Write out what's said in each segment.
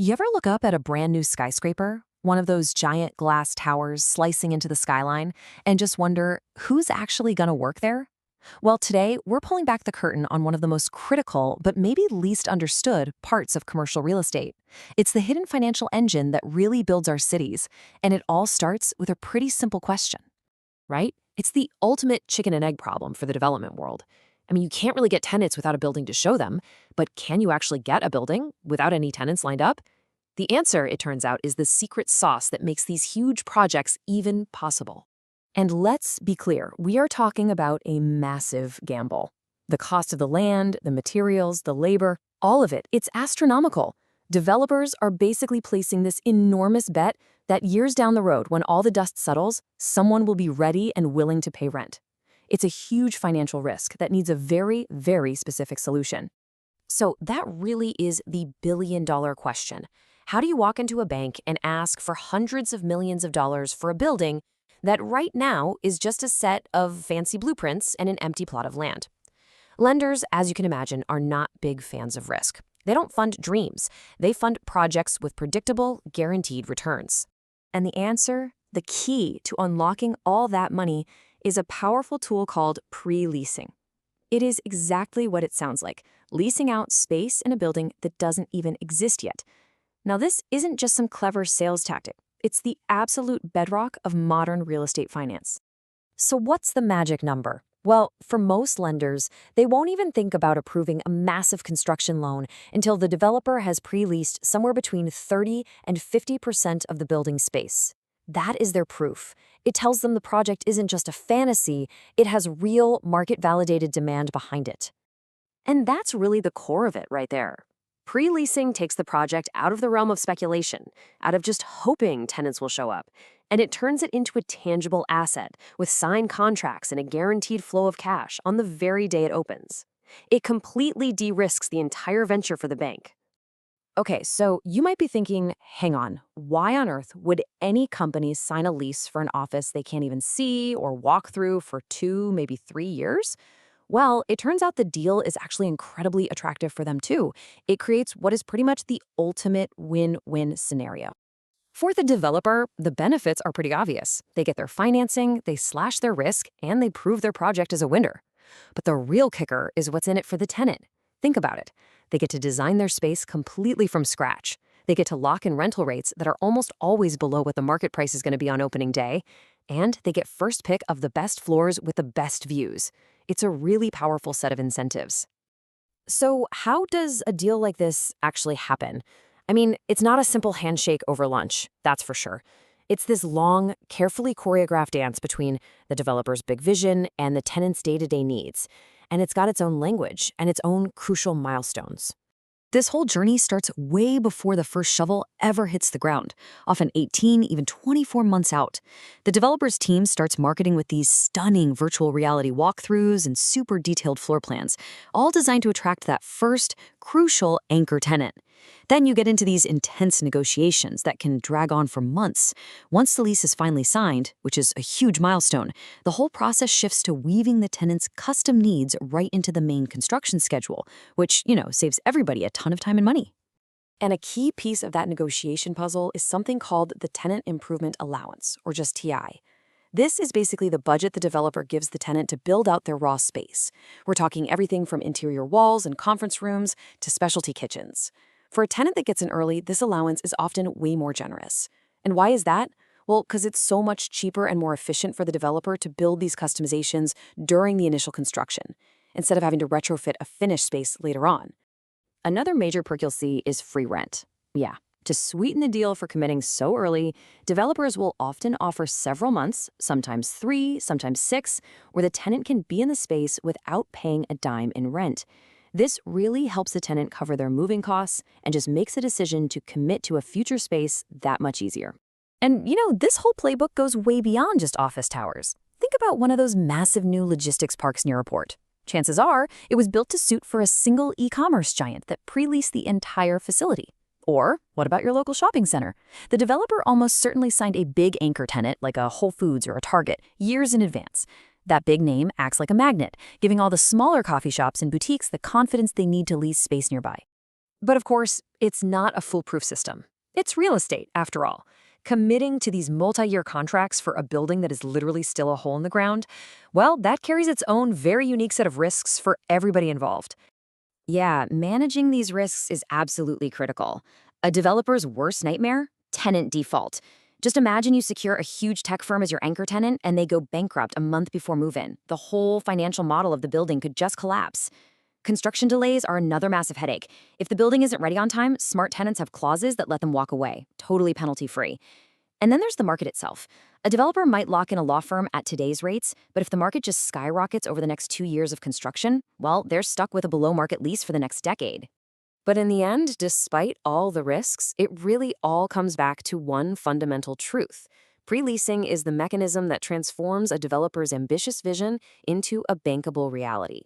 You ever look up at a brand new skyscraper, one of those giant glass towers slicing into the skyline, and just wonder who's actually going to work there? Well, today we're pulling back the curtain on one of the most critical, but maybe least understood parts of commercial real estate. It's the hidden financial engine that really builds our cities, and it all starts with a pretty simple question, right? It's the ultimate chicken and egg problem for the development world. I mean, you can't really get tenants without a building to show them, but can you actually get a building without any tenants lined up? The answer, it turns out, is the secret sauce that makes these huge projects even possible. And let's be clear, we are talking about a massive gamble. The cost of the land, the materials, the labor, all of it, it's astronomical. Developers are basically placing this enormous bet that years down the road, when all the dust settles, someone will be ready and willing to pay rent. It's a huge financial risk that needs a very, very specific solution. So that really is the billion-dollar question. How do you walk into a bank and ask for hundreds of millions of dollars for a building that right now is just a set of fancy blueprints and an empty plot of land? Lenders, as you can imagine, are not big fans of risk. They don't fund dreams. They fund projects with predictable, guaranteed returns. And the answer, the key to unlocking all that money, is a powerful tool called pre-leasing. It is exactly what it sounds like, leasing out space in a building that doesn't even exist yet. Now, this isn't just some clever sales tactic. It's the absolute bedrock of modern real estate finance. So what's the magic number? Well, for most lenders, they won't even think about approving a massive construction loan until the developer has pre-leased somewhere between 30 and 50% of the building space. That is their proof. It tells them the project isn't just a fantasy, it has real market-validated demand behind it. And that's really the core of it right there. Pre-leasing takes the project out of the realm of speculation, out of just hoping tenants will show up, and it turns it into a tangible asset with signed contracts and a guaranteed flow of cash on the very day it opens. It completely de-risks the entire venture for the bank. Okay, so you might be thinking, hang on, why on earth would any company sign a lease for an office they can't even see or walk through for 2, maybe 3 years? Well, it turns out the deal is actually incredibly attractive for them too. It creates what is pretty much the ultimate win-win scenario. For the developer, the benefits are pretty obvious. They get their financing, they slash their risk, and they prove their project is a winner. But the real kicker is what's in it for the tenant. Think about it. They get to design their space completely from scratch. They get to lock in rental rates that are almost always below what the market price is going to be on opening day. And they get first pick of the best floors with the best views. It's a really powerful set of incentives. So how does a deal like this actually happen? I mean, it's not a simple handshake over lunch, that's for sure. It's this long, carefully choreographed dance between the developer's big vision and the tenant's day-to-day needs. And it's got its own language and its own crucial milestones. This whole journey starts way before the first shovel ever hits the ground, often 18, even 24 months out. The developer's team starts marketing with these stunning virtual reality walkthroughs and super detailed floor plans, all designed to attract that first, crucial anchor tenant. Then you get into these intense negotiations that can drag on for months. Once the lease is finally signed, which is a huge milestone, the whole process shifts to weaving the tenant's custom needs right into the main construction schedule, which, saves everybody a ton of time and money. And a key piece of that negotiation puzzle is something called the Tenant Improvement Allowance, or just TI. This is basically the budget the developer gives the tenant to build out their raw space. We're talking everything from interior walls and conference rooms to specialty kitchens. For a tenant that gets in early, this allowance is often way more generous. And why is that? Well, because it's so much cheaper and more efficient for the developer to build these customizations during the initial construction, instead of having to retrofit a finished space later on. Another major perk you'll see is free rent. Yeah, to sweeten the deal for committing so early, developers will often offer several months, sometimes 3, sometimes 6, where the tenant can be in the space without paying a dime in rent. This really helps the tenant cover their moving costs and just makes the decision to commit to a future space that much easier. And, this whole playbook goes way beyond just office towers. Think about one of those massive new logistics parks near a port. Chances are it was built to suit for a single e-commerce giant that pre-leased the entire facility. Or what about your local shopping center? The developer almost certainly signed a big anchor tenant like a Whole Foods or a Target years in advance. That big name acts like a magnet, giving all the smaller coffee shops and boutiques the confidence they need to lease space nearby. But of course, it's not a foolproof system. It's real estate, after all. Committing to these multi-year contracts for a building that is literally still a hole in the ground, well, that carries its own very unique set of risks for everybody involved. Yeah, managing these risks is absolutely critical. A developer's worst nightmare? Tenant default. Just imagine you secure a huge tech firm as your anchor tenant and they go bankrupt a month before move-in. The whole financial model of the building could just collapse. Construction delays are another massive headache. If the building isn't ready on time, smart tenants have clauses that let them walk away, totally penalty-free. And then there's the market itself. A developer might lock in a law firm at today's rates, but if the market just skyrockets over the next 2 years of construction, well, they're stuck with a below-market lease for the next decade. But in the end, despite all the risks, it really all comes back to one fundamental truth. Pre-leasing is the mechanism that transforms a developer's ambitious vision into a bankable reality.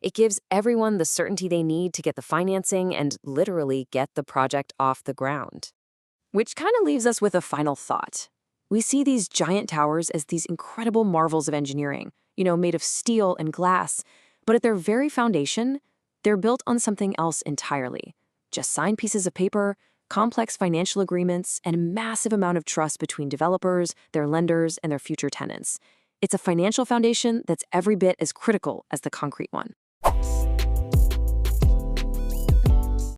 It gives everyone the certainty they need to get the financing and literally get the project off the ground. Which kind of leaves us with a final thought. We see these giant towers as these incredible marvels of engineering, made of steel and glass, but at their very foundation, they're built on something else entirely. Just signed pieces of paper, complex financial agreements, and a massive amount of trust between developers, their lenders, and their future tenants. It's a financial foundation that's every bit as critical as the concrete one.